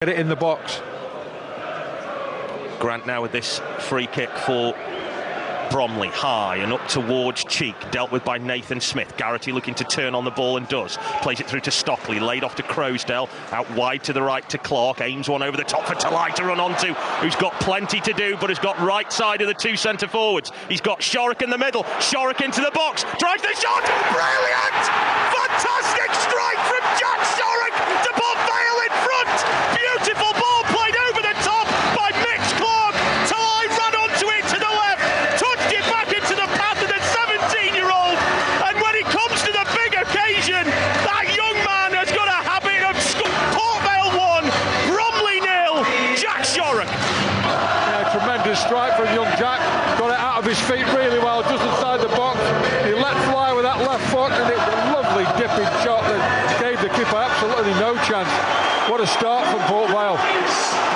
Get it in the box. Grant now with this free kick for Bromley, high and up towards Cheek, dealt with by Nathan Smith. Garrity looking to turn on the ball and does. Plays it through to Stockley, laid off to Croasdale, out wide to the right to Clark, aims one over the top for Tolaj to run onto, who's got plenty to do but has got right side of the two centre forwards. He's got Shorrock in the middle, Shorrock into the box, drives the shot, brilliant! Fantastic strike from Jack Shorrock to put Vale in front! Beautiful ball played over the top by Mitch Clark. Tolaj ran onto it to the left, touched it back into the path of the 17-year-old, and when it comes to the big occasion, that young man has got a habit of Port Vale 1, Bromley 0, Jack Shorrock. Yeah, tremendous strike from young Jack, got it out of his feet really well, just inside the box. He let fly with that left foot, and it was a lovely dipping shot that gave the keeper absolutely no chance. What a start from Port Vale.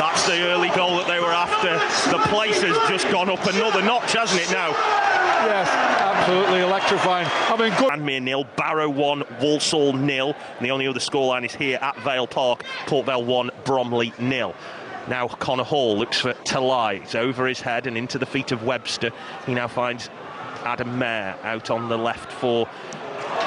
That's the early goal that they were after. The place has just gone up another notch, hasn't it now? Yes, absolutely electrifying. I mean, good. Tranmere 0, Barrow 1, Walsall 0. And the only other scoreline is here at Vale Park. Port Vale 1, Bromley 0. Now Connor Hall looks for Tolaj. It's over his head and into the feet of Webster. He now finds Adam Mayer out on the left for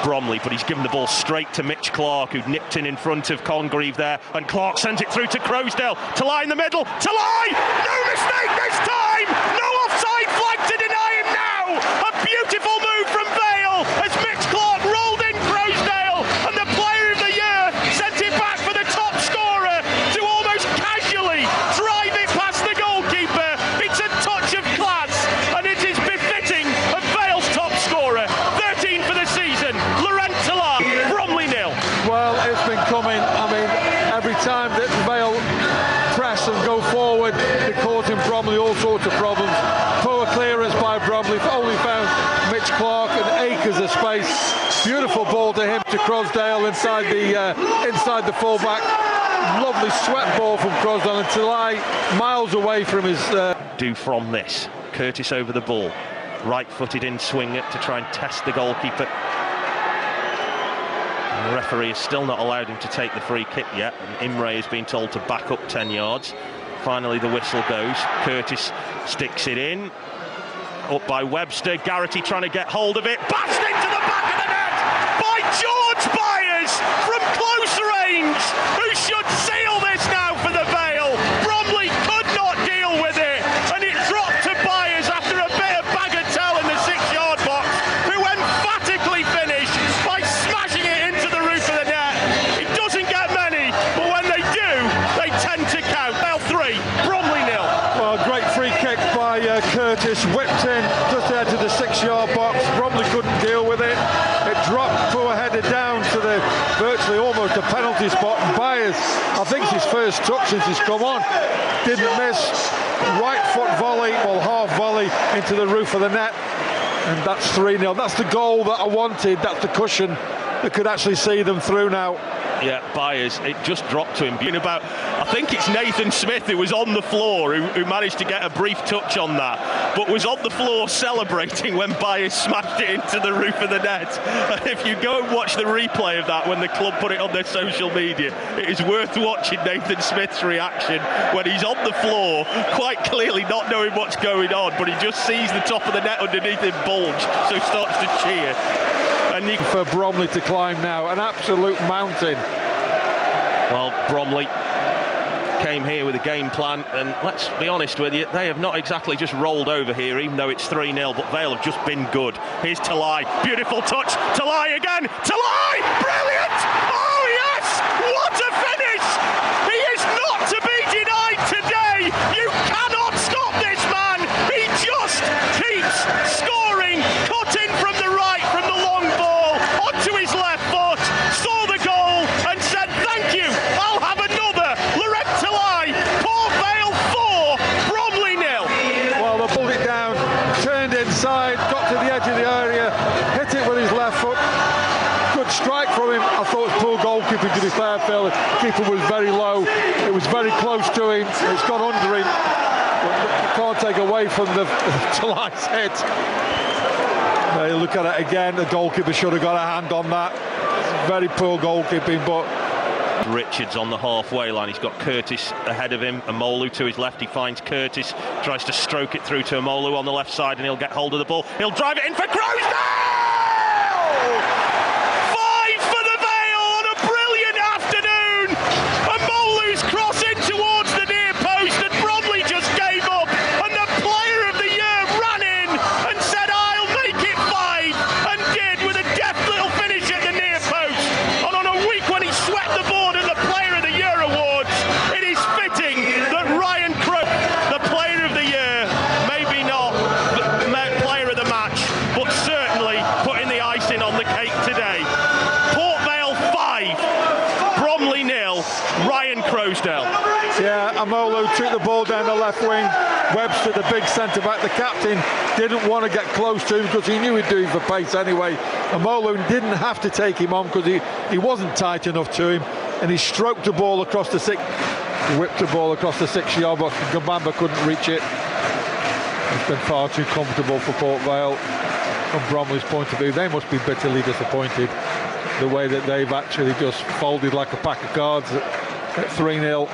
Bromley, but he's given the ball straight to Mitch Clark, who nipped in front of Congreve there, and Clark sends it through to Croasdale. Tolaj in the middle, Tolaj! No mistake this time! No offside flag to deny him now! A beautiful move from Vale as Mitch Clark rolled in Croasdale, and the player of the year sent it back for the top scorer to almost casually drive it past the goalkeeper. It's a touch of class, and it is befitting of Vale's top scorer. 13 for the season, Lorent Tolaj, Bromley 0. Well, it's been coming. I mean, every time that Vale press and go forward, they're causing Bromley all sorts of problems. Poor clearance by Bromley, only found Mitch Clark and acres of space. Beautiful ball to him, to Croasdale inside the fullback. Lovely swept ball from Croasdale, and Tolaj miles away from his... Do from this. Curtis over the ball. Right-footed in swing to try and test the goalkeeper. And the referee has still not allowed him to take the free kick yet, and Imre has been told to back up 10 yards. Finally the whistle goes. Curtis sticks it in. Up by Webster. Garrity trying to get hold of it. Bashed into the back of the net by George Byers from close range, who should seal this now for the Vale. Bromley could not deal with it, and it dropped to Byers after a bit of bagatelle in the 6-yard box, who emphatically finished by smashing it into the roof of the net. It doesn't get many, but when they do, they tend to count. Vale 3, Bromley 0. Well, great free kick by Curtis, whipped in just out of the 6-yard box. Bromley couldn't deal with it. It dropped, poor header down to the virtually almost a penalty spot. And Byers, I think it's his first touch since he's come on, didn't miss. Right foot volley, well, half volley into the roof of the net, and that's 3-0. That's the goal that I wanted. That's the cushion that could actually see them through now. Yeah, Byers, it just dropped to him. I think it's Nathan Smith who was on the floor, who managed to get a brief touch on that, but was on the floor celebrating when Byers smashed it into the roof of the net. And if you go and watch the replay of that when the club put it on their social media, it is worth watching Nathan Smith's reaction when he's on the floor, quite clearly not knowing what's going on, but he just sees the top of the net underneath him bulge, so starts to cheer. And for Bromley to climb now, an absolute mountain. Well, Bromley came here with a game plan, and let's be honest with you, they have not exactly just rolled over here, even though it's 3-0, but Vale have just been good. Here's Tolaj, beautiful touch, Tolaj again, Tolaj, brilliant! Oh yes, what a finish! He is not to be denied today. You cannot stop this man. He just keeps scoring, cutting from the right, from the long ball, onto his left foot, saw the goal and said, thank you, I'll have another. Lorent Tolaj, Port Vale 4, Bromley 0. Well, they pulled it down, turned inside, got to the edge of the area, hit it with his left foot. Good strike from him. I thought it was poor goalkeeping, to be fair, Phil. The keeper was very low. It was very close to him. It's gone under him. You can't take away from the Tolaj's hit. Now you look at it again. The goalkeeper should have got a hand on that. Very poor goalkeeping, but Richards on the halfway line. He's got Curtis ahead of him. Amolu to his left. He finds Curtis, tries to stroke it through to Amolu on the left side, and he'll get hold of the ball. He'll drive it in for Croasdale! 5 for the Vale on a brilliant afternoon. Amolu's cross in towards the near post, and Bromley just gave up. And the player of the year ran in and said, "I'll make it 5," and did, with a deft little finish at the near post. And on a week when he swept the board in the Player of the Year awards, it is fitting that Ryan Crowe, the Player of the Year, maybe not the Player of the Match, but certainly putting the icing on the cake today. Port Vale 5, Bromley 0, Ryan Croasdale. Yeah, Amolu took the ball down the left wing. Webster, the big centre-back, the captain, didn't want to get close to him because he knew he'd do him for pace anyway. Amolu didn't have to take him on because he wasn't tight enough to him, and he stroked the ball across the whipped the ball across the 6-yard box, and Gambamba couldn't reach it. It's been far too comfortable for Port Vale. From Bromley's point of view, they must be bitterly disappointed the way that they've actually just folded like a pack of cards at 3-0.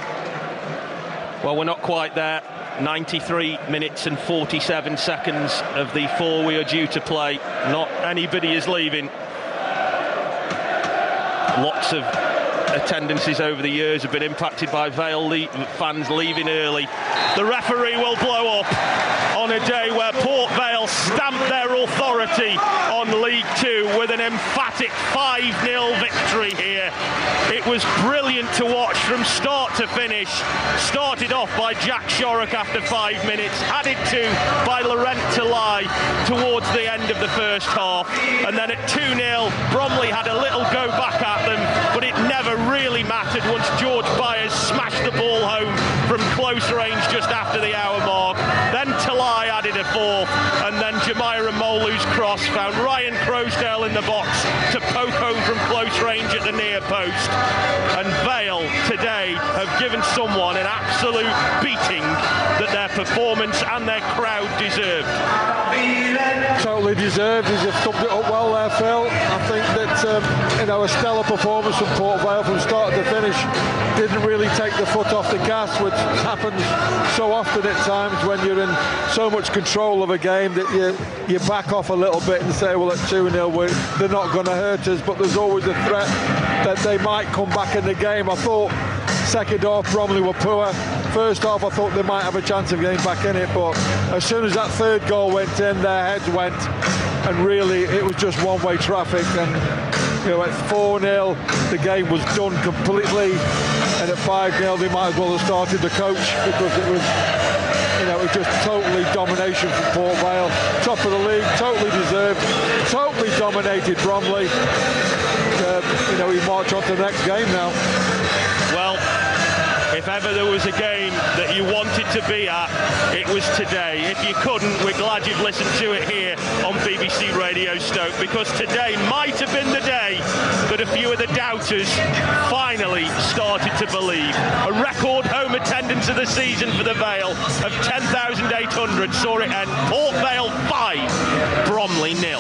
Well, we're not quite there. 93 minutes and 47 seconds of the 4 we are due to play. Not anybody is leaving. Lots of attendances over the years have been impacted by Vale fans leaving early. The referee will blow up on a day where Port Vale stamped their authority on League Two with an emphatic 5-0 victory here. It was brilliant to watch from start to finish. Started off by Jack Shorrock after 5 minutes, added to by Lorent Tolaj towards the end of the first half, and then at 2-0 Bromley had a little go back at them, but it never really mattered once George Byers smashed the ball home from close range just after the hour mark. Then Tolaj added a fourth, and then Jemima Molu's cross found Ryan Croasdale in the box to poke home from close range at the near post. And Vale today have given someone an absolute beating that their performance and their crowd deserved. Totally deserved. He's summed it up well there, Phil. I think that a stellar performance from Port Vale from start to finish. Didn't really take the foot off the gas, which happens so often at times when you're in so much control of a game that you back off a little bit and say, well, at 2-0 they're not going to hurt us, but there's always a threat that they might come back in the game. I thought second half Bromley were poor. First half I thought they might have a chance of getting back in it, but as soon as that third goal went in, their heads went, and really it was just one-way traffic. And at 4-0 the game was done completely, and at 5-0 they might as well have started the coach, because it was just totally domination from Port Vale. Top of the league, totally deserved, totally dominated Bromley. We march on to the next game now. Well, if ever there was a game that you wanted to be at, it was today. If you couldn't, we're glad you've listened to it here on BBC Radio Stoke, because today might have been the day that a few of the doubters finally started to believe. A record home attendance of the season for the Vale of 10,800 saw it end. Port Vale 5, Bromley 0.